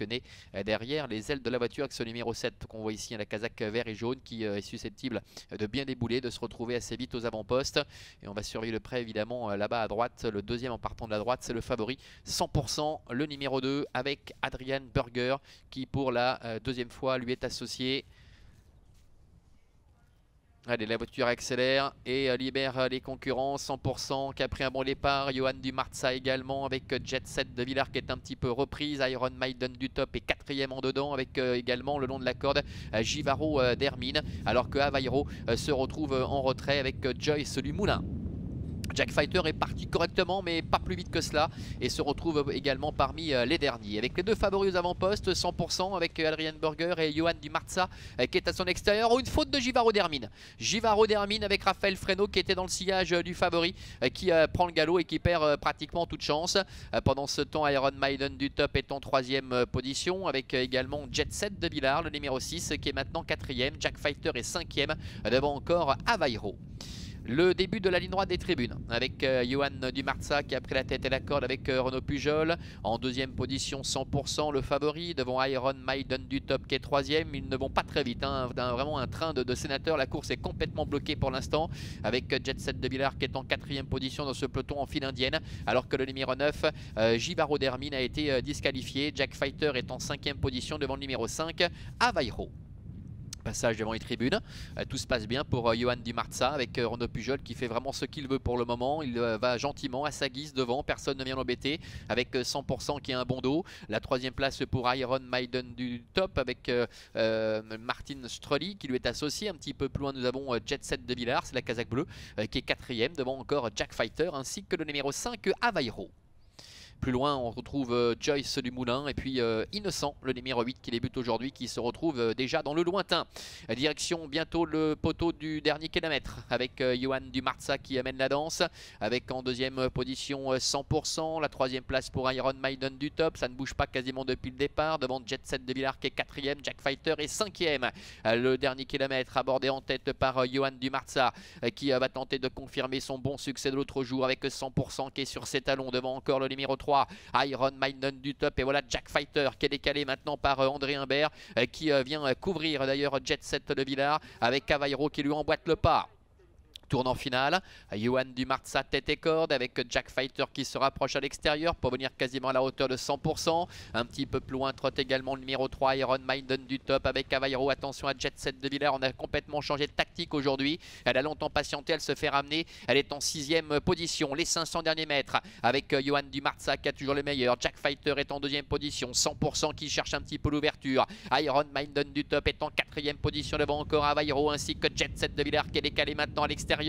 positionné derrière les ailes de la voiture avec ce numéro 7 qu'on voit ici, la casaque vert et jaune qui est susceptible de bien débouler, de se retrouver assez vite aux avant-postes. Et on va surveiller le près évidemment là-bas à droite. Le deuxième en partant de la droite, c'est le favori 100%, le numéro 2 avec Adrian Burger qui pour la deuxième fois lui est associé. Allez, la voiture accélère et libère les concurrents. 100% qui a pris un bon départ. Johan Dumarza également avec Jet Set de Villars qui est un petit peu reprise. Iron Maiden du top est quatrième en dedans avec également le long de la corde Givaro d'Hermine. Alors que Avairo se retrouve en retrait avec Joyce du Moulin. Jack Fighter est parti correctement mais pas plus vite que cela et se retrouve également parmi les derniers. Avec les deux favoris aux avant-postes, 100% avec Adrian Burger et Johan Dumarza qui est à son extérieur. Une faute de Givaro d'Hermine. Givaro d'Hermine avec Raphaël Fresno qui était dans le sillage du favori qui prend le galop et qui perd pratiquement toute chance. Pendant ce temps, Iron Maiden du top est en troisième position avec également Jet Set de Villars, le numéro 6 qui est maintenant quatrième. Jack Fighter est cinquième devant encore Avairo. Le début de la ligne droite des tribunes avec Johan Dumarza qui a pris la tête et la corde avec Renaud Pujol. En deuxième position 100% le favori devant Iron Maiden du top qui est troisième. Ils ne vont pas très vite, hein. Vraiment un train de sénateurs. La course est complètement bloquée pour l'instant avec Jet Set de Villars qui est en quatrième position dans ce peloton en file indienne. Alors que le numéro 9, Givaro d'Hermine a été disqualifié. Jack Fighter est en cinquième position devant le numéro 5, Avairo. Passage devant les tribunes, tout se passe bien pour Johan Dumarza avec Renaud Pujol qui fait vraiment ce qu'il veut pour le moment. Il va gentiment à sa guise devant, personne ne vient l'embêter avec 100% qui est un bon dos. La troisième place pour Iron Maiden du top avec Martin Strolli qui lui est associé. Un petit peu plus loin nous avons Jet Set de Villars, c'est la casaque bleue qui est quatrième devant encore Jack Fighter ainsi que le numéro 5 Avairo. Plus loin, on retrouve Joyce du Moulin et puis Innocent, le numéro 8 qui débute aujourd'hui, qui se retrouve déjà dans le lointain. Direction bientôt le poteau du dernier kilomètre avec Johan Dumarza qui amène la danse. Avec en deuxième position 100%, la troisième place pour Iron Maiden du top. Ça ne bouge pas quasiment depuis le départ. Devant Jet Set de Villars qui est quatrième, Jack Fighter est cinquième. Le dernier kilomètre abordé en tête par Johan Dumarza qui va tenter de confirmer son bon succès de l'autre jour avec 100% qui est sur ses talons. Devant encore le numéro 3. Iron Maiden du top et voilà Jack Fighter qui est décalé maintenant par André Humbert qui vient couvrir d'ailleurs Jet Set de Villars avec Avairo qui lui emboîte le pas. Tournant final, Johan Dumarza tête et corde avec Jack Fighter qui se rapproche à l'extérieur pour venir quasiment à la hauteur de 100%. Un petit peu plus loin trotte également le numéro 3 Iron Maiden du top avec Avairo. Attention à Jet Set de Villars, on a complètement changé de tactique aujourd'hui. Elle a longtemps patienté, elle se fait ramener. Elle est en sixième position, les 500 derniers mètres avec Johan Dumarza qui a toujours le meilleur. Jack Fighter est en deuxième position, 100% qui cherche un petit peu l'ouverture. Iron Maiden du top est en quatrième position devant encore Avairo ainsi que Jet Set de Villars qui est décalé maintenant à l'extérieur.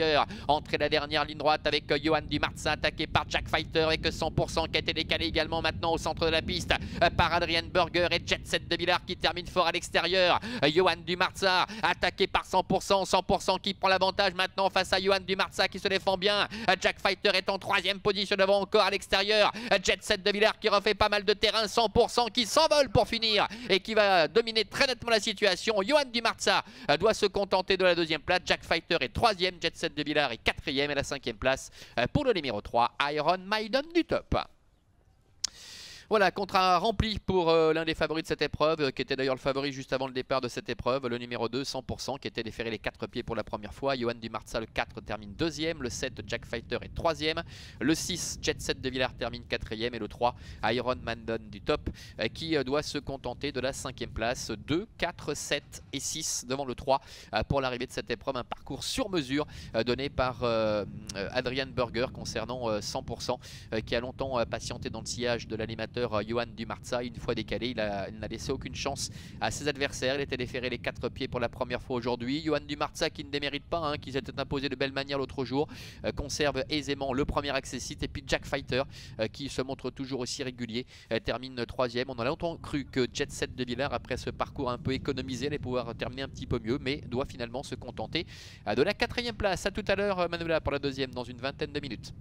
Entrée la dernière ligne droite avec Johan Dumarza attaqué par Jack Fighter avec 100% qui a été décalé également maintenant au centre de la piste par Adrian Burger et Jet Set de Villars qui termine fort à l'extérieur. Johan Dumarza attaqué par 100% qui prend l'avantage maintenant face à Johan Dumarza qui se défend bien. Jack Fighter est en troisième position devant encore à l'extérieur. Jet Set de Villars qui refait pas mal de terrain, 100% qui s'envole pour finir et qui va dominer très nettement la situation. Johan Dumarza doit se contenter de la deuxième place. Jack Fighter est troisième, Jet Set de Villars est quatrième et la cinquième place pour le numéro 3 Iron Maiden du top. Voilà, contrat rempli pour l'un des favoris de cette épreuve, qui était d'ailleurs le favori juste avant le départ de cette épreuve, le numéro 2, 100%, qui était déféré les 4 pieds pour la première fois. Johan Dumarza, le 4, termine deuxième, le 7, Jack Fighter est troisième, le 6, Jet Set de Villars termine quatrième, et le 3, Iron Maiden du top, qui doit se contenter de la cinquième place. 2, 4, 7 et 6 devant le 3 pour l'arrivée de cette épreuve. Un parcours sur mesure donné par Adrian Burger concernant 100%, qui a longtemps patienté dans le sillage de l'animateur Johan Dumarza. Une fois décalé, il n'a laissé aucune chance à ses adversaires. Il était déféré les 4 pieds pour la première fois aujourd'hui. Johan Dumarza qui ne démérite pas, hein, qui s'était imposé de belle manière l'autre jour, conserve aisément le premier accessite. Et puis Jack Fighter qui se montre toujours aussi régulier, termine troisième. On a longtemps cru que Jet Set de Villars, après ce parcours un peu économisé, allait pouvoir terminer un petit peu mieux, mais doit finalement se contenter de la quatrième place. À tout à l'heure Manuela pour la deuxième dans une vingtaine de minutes.